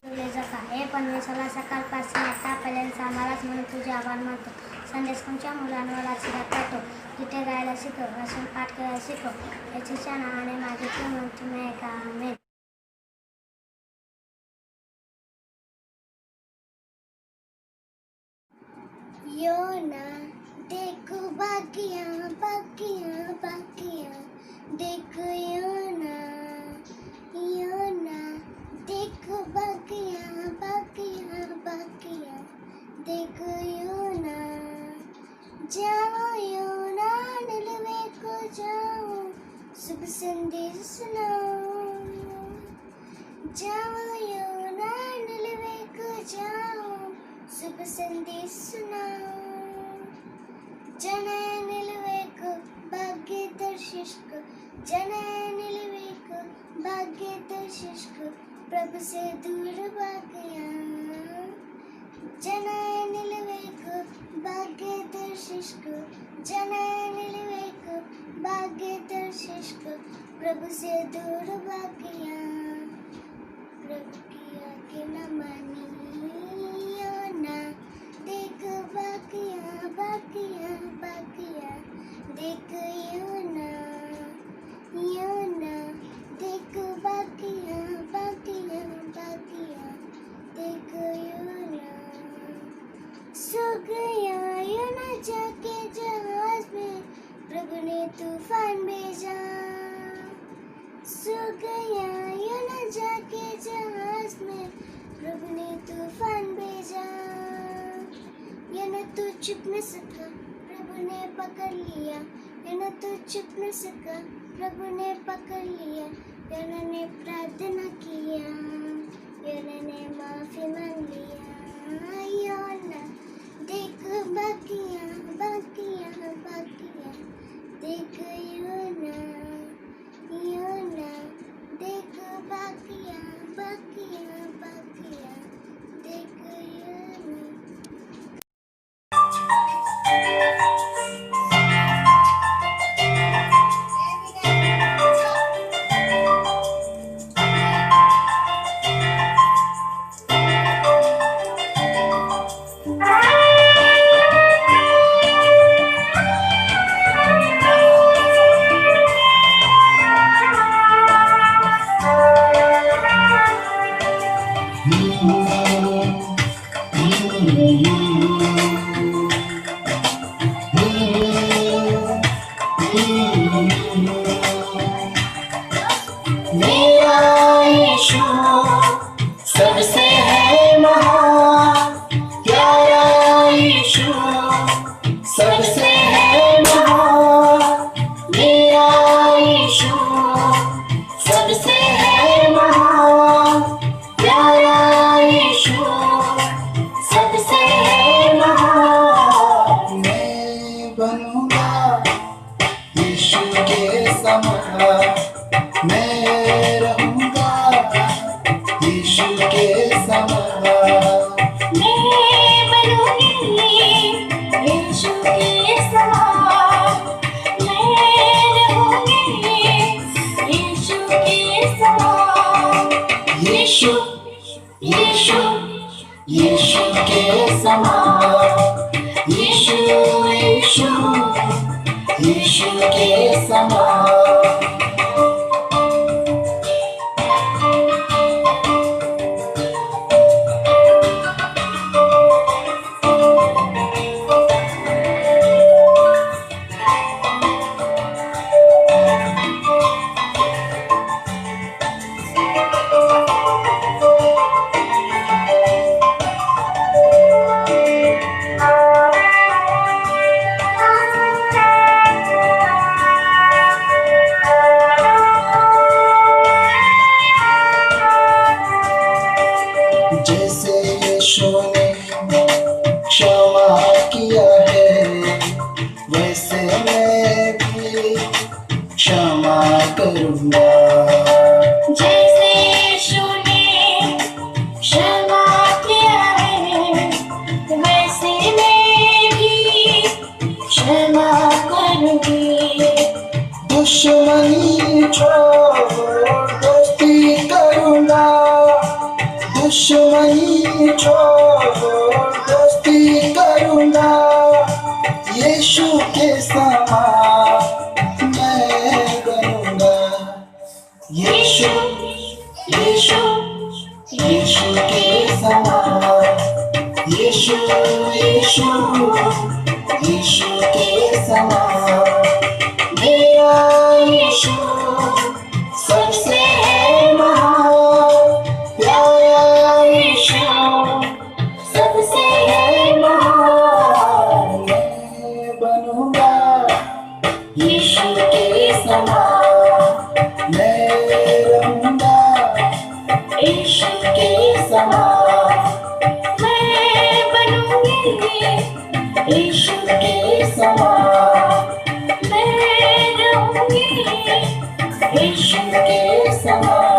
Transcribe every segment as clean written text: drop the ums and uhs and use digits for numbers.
परमेश्वरा सकाळपासून आतापर्यंत आम्हालाच म्हणून तुझे आभार मानतो. संदेश कोणच्या मुलांवर आशीर्वाद करतो. गीते गायला शिकव, वचन पाठ करायला शिकव. येशूच्या नावाने मागितले म्हणून तुम्ही ऐका. आमेन. योना देखो बाकियां बाकियां बाकियां देखो योना योना देखो बाकियां बाकियां बाकियां देखो योना जाओ योना निलवे को जाओ शुभ संदेश सुनाओ. जाओ योना निलवे को जाओ शुभ संदेश सुनाओ. जने निलवे को भाग्य दर्शिश को जने निलवे को भाग्य दर्शिश को प्रभु से दूर भाग्या. जने निलवे को भाग्य दर्शिश को जने निलवे को भाग्य दर्शिश को प्रभु से दूर भाग्या. प्रभु की आज्ञा न मानी देखो बाकियां बाकियां बाकियां देखो योना योना देखो बाकियां बाकियां बाकियां देखो योना. सो गया योना जाके जहाज में प्रभु ने तूफान भेजा. सो गया योना जाके जहाज में प्रभु ने तूफान भेजा. योना तो चुप न सका प्रभु ने पकड़ लिया. योना तो चुप न सका प्रभु ने पकड़ लिया. योना ने प्रार्थना किया. योना ने माफी मांग लिया. योना देखो बाकियां बाकियां बाकियां देखो योना योना देखो बाकियां बाकियां बाकियां देखो योना. सबसे है महान प्यारा यीशु. सबसे है महान मेरा यीशु. सबसे है महान प्यारा यीशु. सबसे है महान. मैं बनूंगा यीशु के समान. मैं रहूंगा यीशु के समान. मैं बनूंगी यीशु के समान. मैं रहूंगी यीशु के समान. यीशु यीशु यीशु के समान. यीशु यीशु यीशु के समान. जैसे यीशु ने क्षमा किया है वैसे मैं भी क्षमा करूँगा. जैसे यीशु ने क्षमा किया है वैसे मैं भी क्षमा करूंगी. दुश्मनी छोड़ दोस्ती करूँगा. दुश्मनी यीशु के समान मैं बनूंगा। यीशु यीशु यीशु के समान, यीशु यीशु यीशु के समान। मेरा यीशु सबसे है महान, प्यारा यीशु सबसे है महान। मैं बनूंगा यीशु के समान, मैं रहूंगा यीशु के समान। मैं बनूंगी यीशु के समान, मैं रहूंगी यीशु के समान।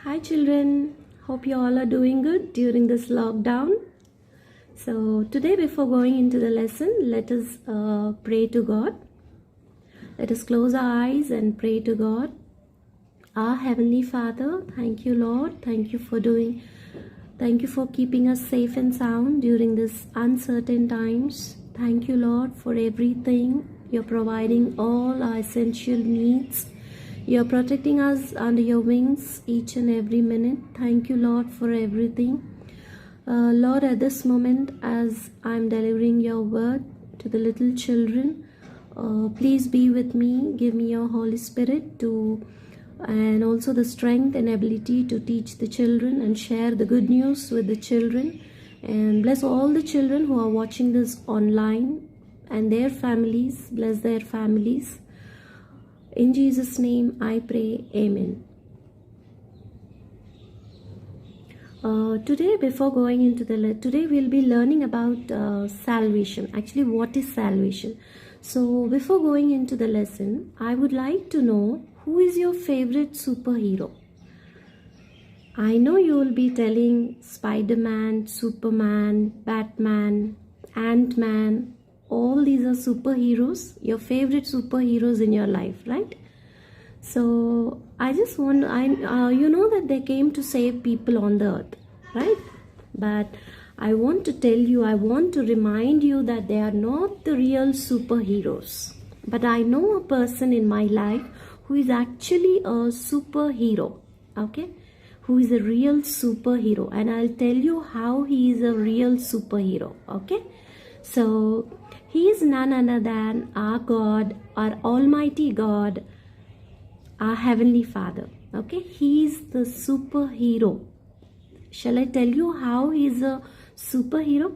Hi children, hope you all are doing good during this lockdown. So today before going into the lesson, let us pray to God. Let us close our eyes and pray to God. Our Heavenly Father, thank you Lord, thank you for keeping us safe and sound during this uncertain times. Thank you Lord for everything. You're providing all our essential needs. You're protecting us under your wings each and every minute. Thank you, Lord, for everything. Lord, at this moment, as I'm delivering your word to the little children, please be with me. Give me your Holy Spirit and also the strength and ability to teach the children and share the good news with the children. And bless all the children who are watching this online and their families. Bless their families. In Jesus' name I pray. Amen. Today, before going into today we'll be learning about salvation. Actually, what is salvation? So before going into the lesson, I would like to know, who is your favorite superhero? I know you will be telling Spider-Man, Superman, Batman, Ant-Man. All these are superheroes, your favorite superheroes in your life, right? So I just want, you know that they came to save people on the earth, right? But I want to tell you, I want to remind you that they are not the real superheroes. But I know a person in my life who is actually a superhero, okay? Who is a real superhero. And I'll tell you how he is a real superhero, okay? So he is none other than our God, our Almighty God, our Heavenly Father, okay? He is the superhero. Shall I tell you how he is a superhero?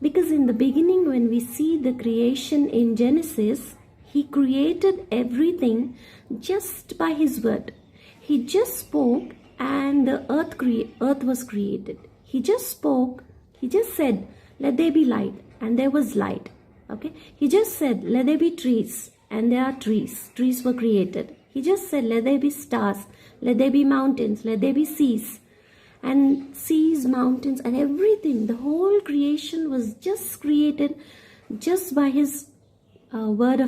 Because in the beginning, when we see the creation in Genesis, he created everything just by his word. He just spoke and the earth was created. He just spoke, he just said, let there be light, and there was light. Okay, he just said, let there be trees, and there are trees. Trees were created. He just said, let there be stars, let there be mountains, let there be seas. And seas, mountains, and everything, the whole creation was just created just by his word.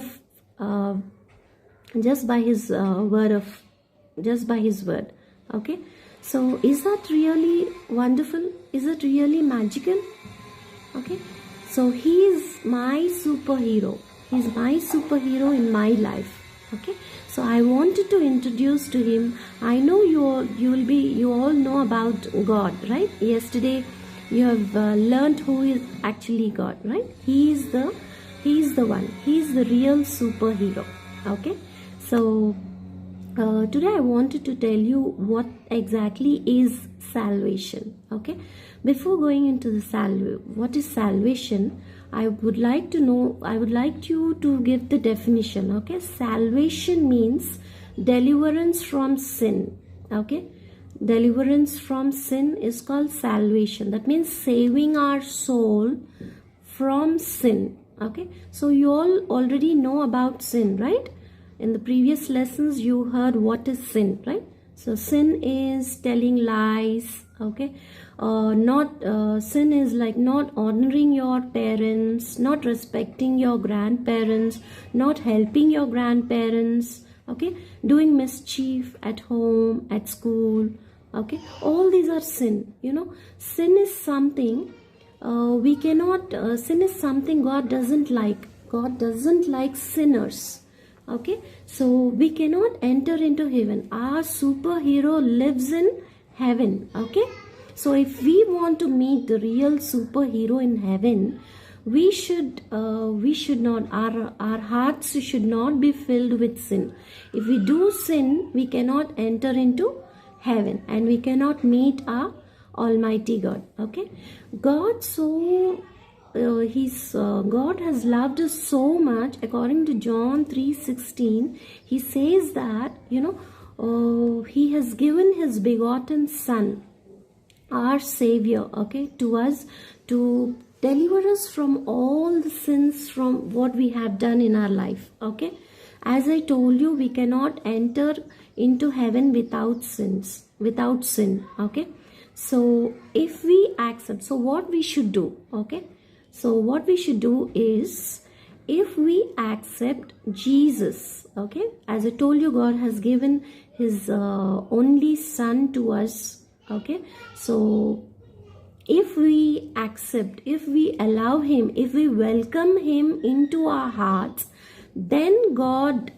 Okay, so is that really wonderful? Is it really magical? Okay, so he is my superhero. He's my superhero in my life. Okay, so I wanted to introduce to him. I know you all know about God, right? Yesterday you have learned who is actually God, right? He is the one. He is the real superhero. Okay, so today I wanted to tell you what exactly is salvation. Okay, before going into what is salvation, I would like you to give the definition. Okay, salvation means deliverance from sin. Okay, deliverance from sin is called salvation. That means saving our soul from sin. Okay, so you all already know about sin, right? In the previous lessons you heard what is sin, right? So sin is telling lies. Okay, sin is like not honoring your parents, not respecting your grandparents, not helping your grandparents. Okay, doing mischief at home, at school. Okay, all these are sin. You know, sin is something sin is something God doesn't like. God doesn't like sinners. Okay, so we cannot enter into heaven. Our superhero lives in heaven. Okay, so if we want to meet the real superhero in heaven, we should not, our hearts should not be filled with sin. If we do sin, we cannot enter into heaven and we cannot meet our Almighty God. Okay, God God has loved us so much. According to John 3:16, he says that he has given his begotten Son, our Savior, okay, to us to deliver us from all the sins from what we have done in our life. Okay, as I told you, we cannot enter into heaven without sin. Okay, so if we accept, so what we should do? Okay, so what we should do is, if we accept Jesus, okay, as I told you, God has given his only Son to us. Okay, so if we accept, if we allow him, if we welcome him into our hearts, then God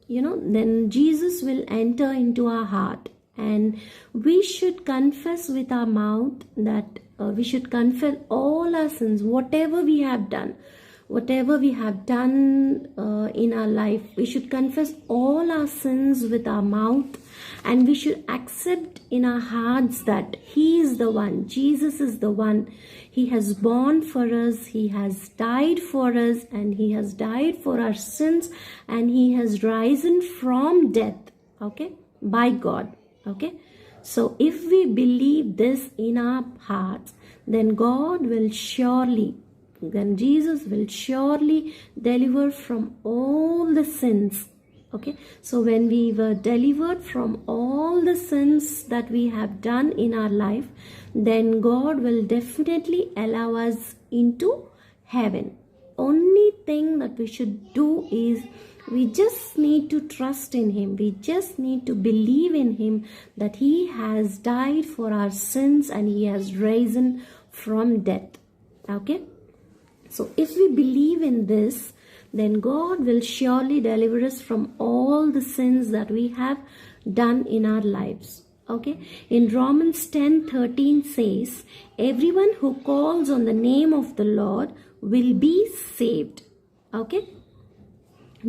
then Jesus will enter into our heart, and we should confess with our mouth that we should confess all our sins, whatever we have done in our life. We should confess all our sins with our mouth, and we should accept in our hearts that He is the one, Jesus is the one. He has born for us, He has died for us, and He has died for our sins, and He has risen from death, okay, by God, okay. So if we believe this in our hearts, then Jesus will surely deliver from all the sins, okay. So when we were delivered from all the sins that we have done in our life, then God will definitely allow us into heaven. Only thing that we should do is we just need to trust in Him. We just need to believe in Him that He has died for our sins and He has risen from death, okay. So if we believe in this, then God will surely deliver us from all the sins that we have done in our lives, okay. In Romans 10:13 says, everyone who calls on the name of the Lord will be saved, okay.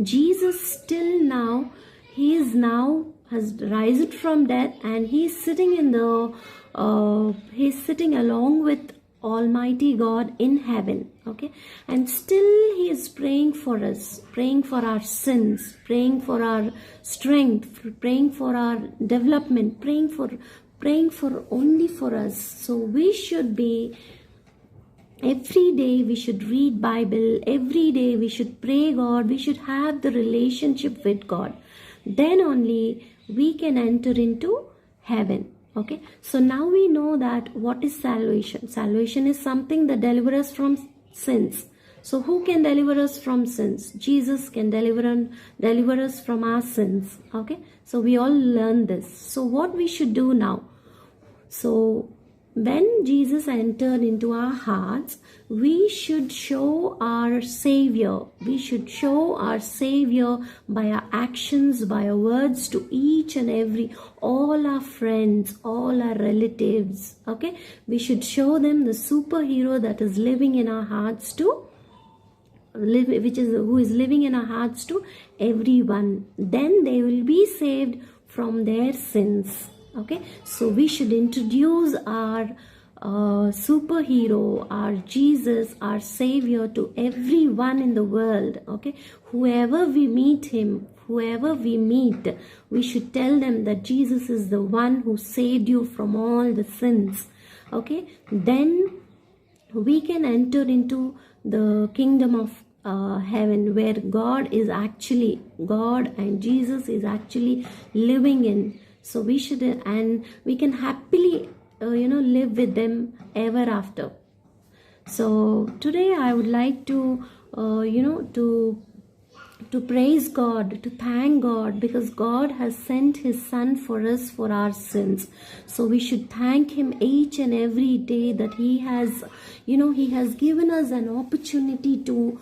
Jesus still now, He is now has risen from death, and He's sitting He's sitting along with Almighty God in heaven, okay. And still He is praying for us, praying for our sins, praying for our strength, praying for our development, praying for only for us. So we should be, every day we should read Bible, every day we should pray God, we should have the relationship with God. Then only we can enter into heaven, okay. So now we know that what is salvation. Salvation is something that delivers us from sins. So who can deliver us from sins? Jesus can deliver us from our sins, okay. So we all learn this. So what we should do now? So when Jesus entered into our hearts, we should show our Savior. We should show our Savior by our actions, by our words to each and every, all our friends, all our relatives, okay. We should show them the superhero that is living in our hearts who is living in our hearts to everyone. Then they will be saved from their sins, okay. So we should introduce our superhero, our Jesus, our Savior to everyone in the world, okay. Whoever we meet, we should tell them that Jesus is the one who saved you from all the sins, okay. Then we can enter into the kingdom of heaven, where God and Jesus is actually living in. So we should, and we can happily live with them ever after. So today I would like to to praise God, to thank God, because God has sent His Son for us, for our sins. So we should thank Him each and every day that He has given us an opportunity to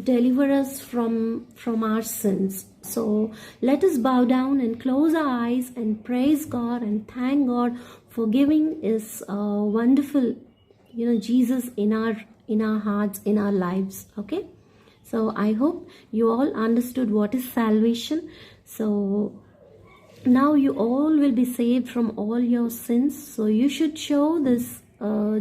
deliver us from our sins. So let us bow down and close our eyes and praise God and thank God for giving His wonderful, Jesus in our hearts, in our lives. Okay. So I hope you all understood what is salvation. So now you all will be saved from all your sins. So you should show this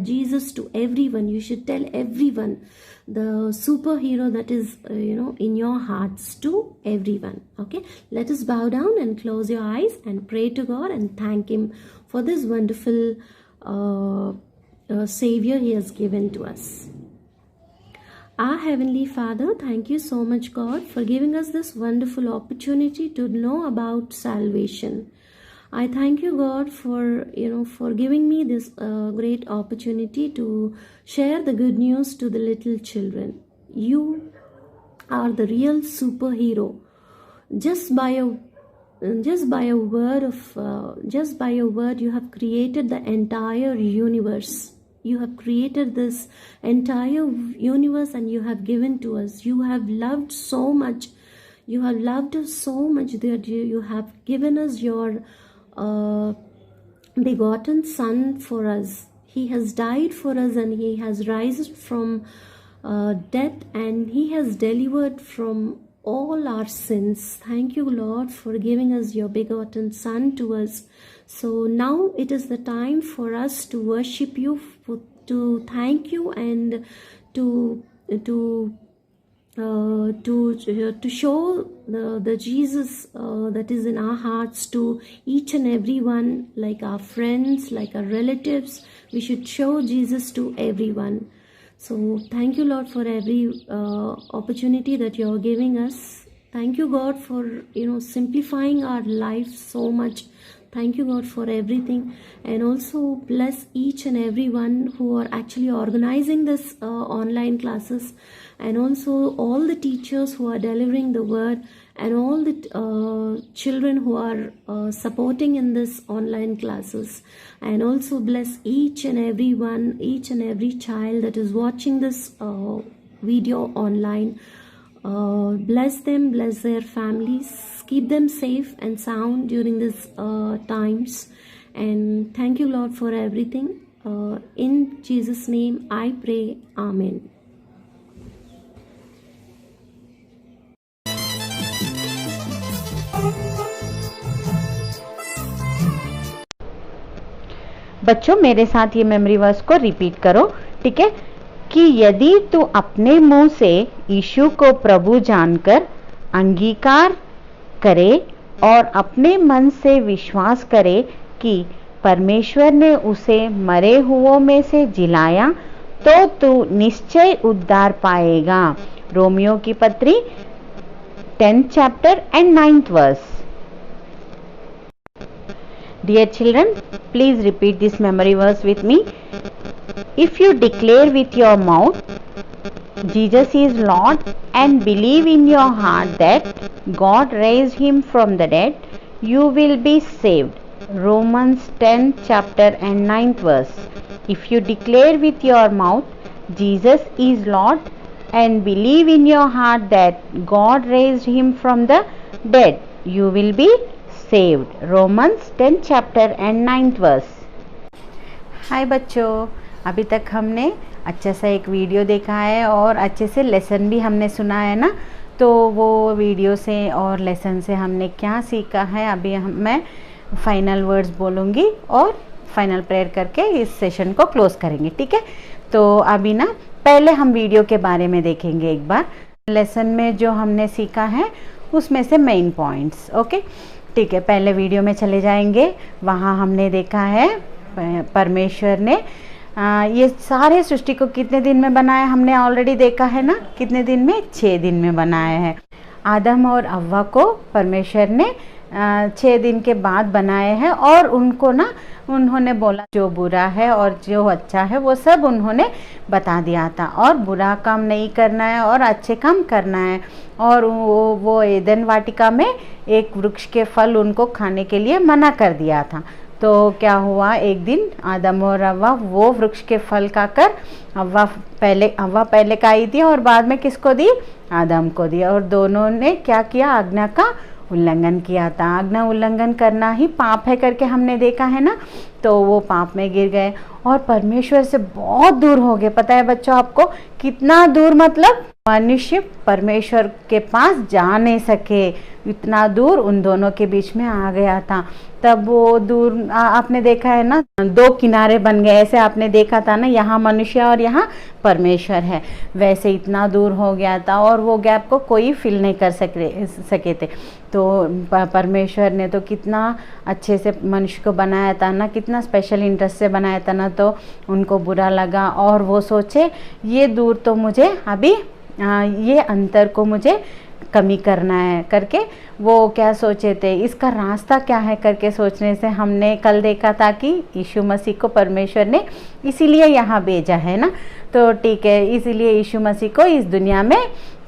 Jesus to everyone. You should tell everyone the superhero that is in your hearts to everyone. Okay, let us bow down and close your eyes and pray to God and thank Him for this wonderful Savior He has given to us. Our Heavenly Father, thank you so much, God, for giving us this wonderful opportunity to know about salvation. I thank you, God, for giving me this great opportunity to share the good news to the little children. You are the real superhero. Just by a word, you have created the entire universe. You have created this entire universe and you have given to us. You have loved so much. You have loved us so much that you have given us your begotten Son for us. He has died for us, and He has risen from death, and He has delivered from all our sins. Thank you, Lord, for giving us your begotten Son to us. So now it is the time for us to worship you, to thank you, and to show the Jesus that is in our hearts to each and everyone, like our friends, like our relatives. We should show Jesus to everyone. So thank you, Lord, for every opportunity that you're giving us. Thank you, God, for simplifying our life so much. Thank you, God, for everything. And also bless each and everyone who are actually organizing this online classes, and also all the teachers who are delivering the word, and all the children who are supporting in this online classes. And also bless each and everyone, each and every child that is watching this video online. Bless them, bless their families, keep them safe and sound during these times. And thank you, Lord, for everything. In Jesus' name I pray. Amen. बच्चों मेरे साथ ये memory verse को repeat करो, ठीक है? कि यदि तू अपने मुंह से यीशु को प्रभु जानकर अंगीकार करे और अपने मन से विश्वास करे कि परमेश्वर ने उसे मरे हुओं में से जिलाया, तो तू निश्चय उद्धार पाएगा। रोमियो की पत्री 10th chapter and 9th verse. Dear children, please repeat this memory verse with me. If you declare with your mouth Jesus is Lord and believe in your heart that God raised him from the dead, you will be saved. Romans 10th chapter and 9th verse. If you declare with your mouth Jesus is Lord and believe in your heart that God raised him from the dead, you will be saved. Romans 10th chapter and 9th verse. हाय बच्चों, अभी तक हमने अच्छा सा एक video देखा है और अच्छे से लेसन भी हमने सुना है ना। तो वो वीडियो से और लेसन से हमने क्या सीखा है, अभी मैं फाइनल वर्ड्स बोलूँगी और फाइनल प्रेयर करके इस सेशन को क्लोज करेंगे, ठीक है? तो अभी ना पहले हम वीडियो के बारे में देखेंगे एक बार। लेसन में जो हमने सीखा है उसमें से मेन पॉइंट्स, ओके, ठीक है? पहले वीडियो में चले जाएंगे। वहाँ हमने देखा है परमेश्वर ने ये सारे सृष्टि को कितने दिन में बनाया, हमने ऑलरेडी देखा है ना। कितने दिन में? 6 दिन में बनाया है। आदम और हव्वा को परमेश्वर ने 6 दिन के बाद बनाए हैं और उनको ना उन्होंने बोला जो बुरा है और जो अच्छा है वो सब उन्होंने बता दिया था, और बुरा काम नहीं करना है और अच्छे काम करना है। और वो एदन वाटिका में एक वृक्ष के फल उनको खाने के लिए मना कर दिया था। तो क्या हुआ, एक दिन आदम और हव्वा वो वृक्ष के फल खाकर, हव्वा पहले खाई थी और बाद में किसको दी? आदम को दी। और दोनों ने क्या किया? आज्ञा का उल्लंघन किया था। आज्ञा उल्लंघन करना ही पाप है करके हमने देखा है ना। तो वो पाप में गिर गए और परमेश्वर से बहुत दूर हो गए। पता है बच्चों आपको कितना दूर? मतलब मनुष्य परमेश्वर के पास जा नहीं सके, इतना दूर उन दोनों के बीच में आ गया था। तब वो दूर आपने देखा है ना, 2 किनारे बन गए, ऐसे आपने देखा था ना, यहाँ मनुष्य और यहाँ परमेश्वर है। वैसे इतना दूर हो गया था और वो गैप को कोई फिल नहीं कर सके थे। तो परमेश्वर ने तो कितना अच्छे से मनुष्य को बनाया था ना, कितना स्पेशल इंटरेस्ट से बनाया था ना। तो उनको बुरा लगा और वो सोचे ये दूर तो मुझे अभी ये अंतर को मुझे कमी करना है करके वो क्या सोचे थे, इसका रास्ता क्या है करके सोचने से हमने कल देखा था कि यीशु मसीह को परमेश्वर ने इसीलिए यहाँ भेजा है ना। तो ठीक है, इसीलिए यीशु मसीह को इस दुनिया में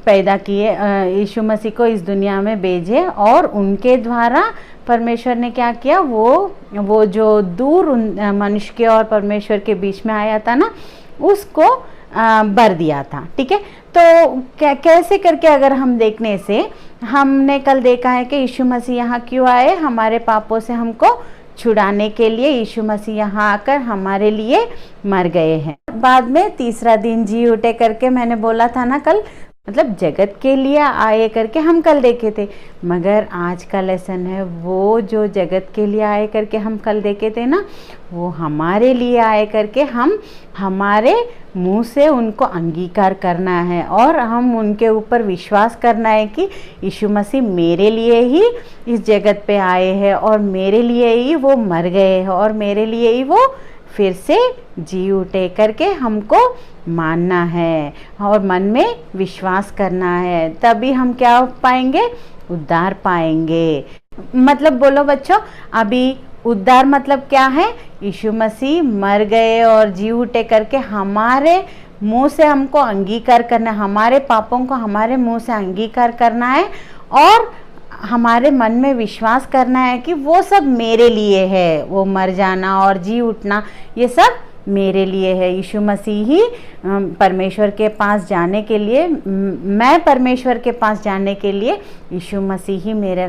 पैदा किए, यीशु मसीह को इस दुनिया में भेजे और उनके द्वारा परमेश्वर ने क्या किया, वो जो दूर मनुष्य के और परमेश्वर के बीच में आया था ना, उसको भर दिया था। ठीक है, तो कैसे करके अगर हम देखने से हमने कल देखा है कि यीशु मसीह यहाँ क्यों आए, हमारे पापों से हमको छुड़ाने के लिए यीशु मसीह यहाँ आकर हमारे लिए मर गए हैं। बाद में तीसरा दिन जी उठे करके मैंने बोला था ना कल, मतलब जगत के लिए आए करके हम कल देखे थे, मगर आज का लेसन है वो जो जगत के लिए आए करके हम कल देखे थे ना, वो हमारे लिए आए करके हम हमारे मुंह से उनको अंगीकार करना है और हम उनके ऊपर विश्वास करना है कि यीशु मसीह मेरे लिए ही इस जगत पे आए हैं और मेरे लिए ही वो मर गए हैं और मेरे लिए ही वो फिर से जी उठे करके हमको मानना है और मन में विश्वास करना है, तभी हम क्या पाएंगे, उद्धार पाएंगे। मतलब बोलो बच्चों, अभी उद्धार मतलब क्या है, यीशु मसीह मर गए और जी उठे करके हमारे मुंह से हमको अंगीकार करना है, हमारे पापों को हमारे मुंह से अंगीकार करना है और हमारे मन में विश्वास करना है कि वो सब मेरे लिए है, वो मर जाना और जी उठना ये सब मेरे लिए है। यीशु मसीह ही परमेश्वर के पास जाने के लिए, मैं परमेश्वर के पास जाने के लिए यीशु मसीह ही मेरा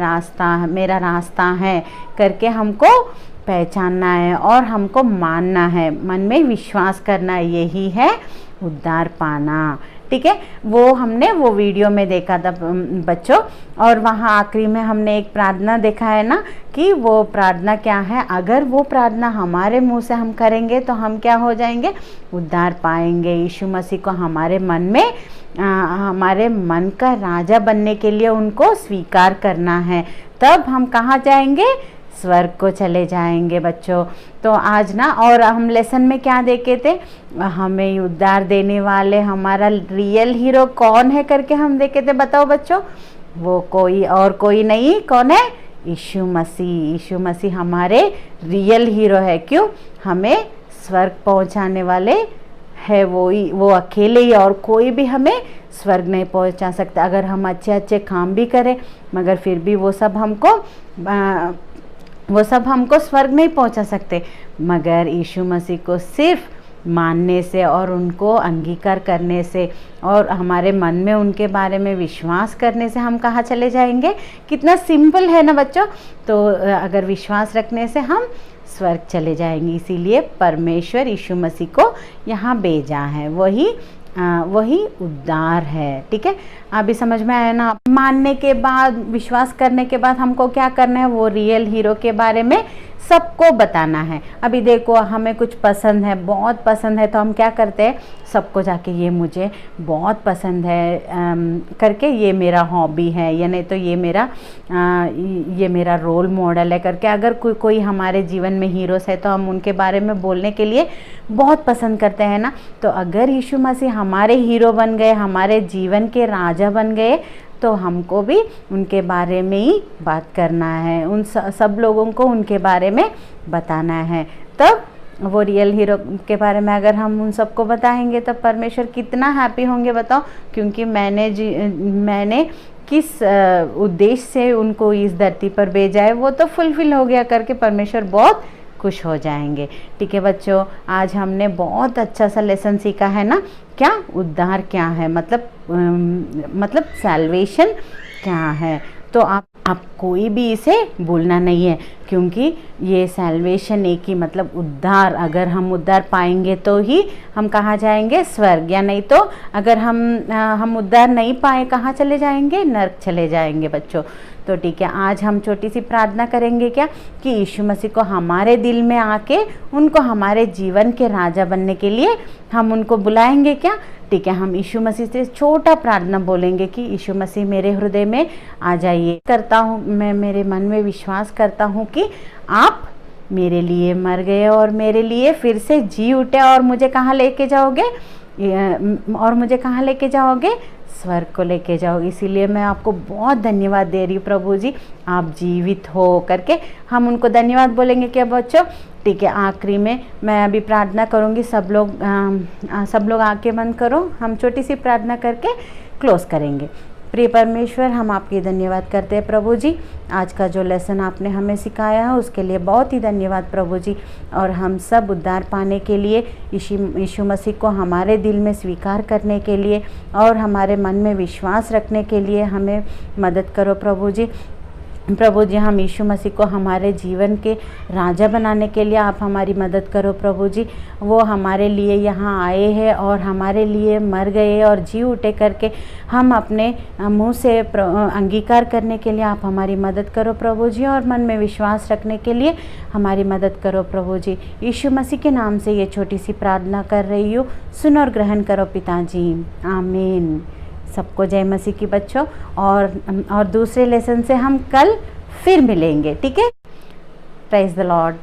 रास्ता है करके हमको पहचानना है और हमको मानना है, मन में विश्वास करना, यही है उद्धार पाना। ठीक है, वो हमने वो वीडियो में देखा था बच्चों, और वहाँ आखिरी में हमने एक प्रार्थना देखा है ना कि वो प्रार्थना क्या है, अगर वो प्रार्थना हमारे मुंह से हम करेंगे तो हम क्या हो जाएंगे, उद्धार पाएंगे। यीशु मसीह को हमारे मन में हमारे मन का राजा बनने के लिए उनको स्वीकार करना है, तब हम कहाँ जाएंगे, स्वर्ग को चले जाएंगे बच्चों। तो आज ना, और हम लेसन में क्या देखे थे, हमें उद्धार देने वाले हमारा रियल हीरो कौन है करके हम देखे थे, बताओ बच्चों, वो कोई और कोई नहीं, कौन है, यीशु मसीह। यीशु मसीह हमारे रियल हीरो है। क्यों, हमें स्वर्ग पहुंचाने वाले है वो अकेले ही, और कोई भी हमें स्वर्ग नहीं पहुंचा सकता। अगर हम अच्छे अच्छे काम भी करें मगर फिर भी वो सब हमको स्वर्ग नहीं पहुंचा सकते, मगर यीशु मसीह को सिर्फ मानने से और उनको अंगीकार करने से और हमारे मन में उनके बारे में विश्वास करने से हम कहाँ चले जाएंगे। कितना सिंपल है ना बच्चों। तो अगर विश्वास रखने से हम स्वर्ग चले जाएंगे। इसीलिए परमेश्वर यीशु मसीह को यहाँ भेजा है, वही उद्धार है। ठीक है, अभी समझ में आया ना। मानने के बाद, विश्वास करने के बाद हमको क्या करना है, वो रियल हीरो के बारे में सबको बताना है। अभी देखो, हमें कुछ पसंद है, बहुत पसंद है, तो हम क्या करते हैं, सबको जाके ये मुझे बहुत पसंद है करके, ये मेरा हॉबी है, या नहीं तो ये मेरा रोल मॉडल है करके, अगर कोई हमारे जीवन में हीरोस है तो हम उनके बारे में बोलने के लिए बहुत पसंद करते हैं ना। तो अगर यीशु मसीह हमारे हीरो बन गए, हमारे जीवन के राजा बन गए, तो हमको भी उनके बारे में ही बात करना है, उन सब लोगों को उनके बारे में बताना है। तब वो रियल हीरो के बारे में अगर हम उन सबको बताएंगे तो परमेश्वर कितना हैप्पी होंगे बताओ। क्योंकि मैंने किस उद्देश्य से उनको इस धरती पर भेजा है वो तो फुलफिल हो गया करके परमेश्वर बहुत खुश हो जाएंगे। ठीक है बच्चों, आज हमने बहुत अच्छा सा लेसन सीखा है ना। क्या उद्धार क्या है, मतलब सैल्वेशन क्या है। तो आप कोई भी इसे भूलना नहीं है, क्योंकि ये सैल्वेशन एक ही मतलब उद्धार। अगर हम उद्धार पाएंगे तो ही हम कहाँ जाएंगे, स्वर्ग, या नहीं तो अगर हम उद्धार नहीं पाए कहाँ चले जाएंगे, नर्क चले जाएंगे बच्चों। तो ठीक है, आज हम छोटी सी प्रार्थना करेंगे क्या, कि यीशु मसीह को हमारे दिल में आके उनको हमारे जीवन के राजा बनने के लिए हम उनको बुलाएंगे क्या। ठीक है, हम यीशु मसीह से छोटा प्रार्थना बोलेंगे कि यीशु मसीह मेरे हृदय में आ जाइए। करता हूँ, मैं मेरे मन में विश्वास करता हूँ कि आप मेरे लिए मर गए और मेरे लिए फिर से जी उठे, और मुझे कहाँ लेके जाओगे, स्वर्ग को लेके जाओगे। इसीलिए मैं आपको बहुत धन्यवाद दे रही हूँ प्रभु जी, आप जीवित हो करके हम उनको धन्यवाद बोलेंगे क्या बच्चों। ठीक है, आखिरी में मैं अभी प्रार्थना करूँगी, सब लोग आंखें बंद करो, हम छोटी सी प्रार्थना करके क्लोज करेंगे। प्रिय परमेश्वर, हम आपकी धन्यवाद करते हैं प्रभु जी। आज का जो लेसन आपने हमें सिखाया है उसके लिए बहुत ही धन्यवाद प्रभु जी। और हम सब उद्धार पाने के लिए यीशु मसीह को हमारे दिल में स्वीकार करने के लिए और हमारे मन में विश्वास रखने के लिए हमें मदद करो प्रभु जी। प्रभु जी, हम यीशु मसीह को हमारे जीवन के राजा बनाने के लिए आप हमारी मदद करो प्रभु जी। वो हमारे लिए यहाँ आए हैं और हमारे लिए मर गए और जी उठे करके हम अपने मुंह से अंगीकार करने के लिए आप हमारी मदद करो प्रभु जी, और मन में विश्वास रखने के लिए हमारी मदद करो प्रभु जी। यीशु मसीह के नाम से ये छोटी सी प्रार्थना कर रही हूँ, सुन और ग्रहण करो पिताजी, आमीन। सबको जय मसीह की बच्चों, और दूसरे लेसन से हम कल फिर मिलेंगे, ठीक है। Praise the Lord.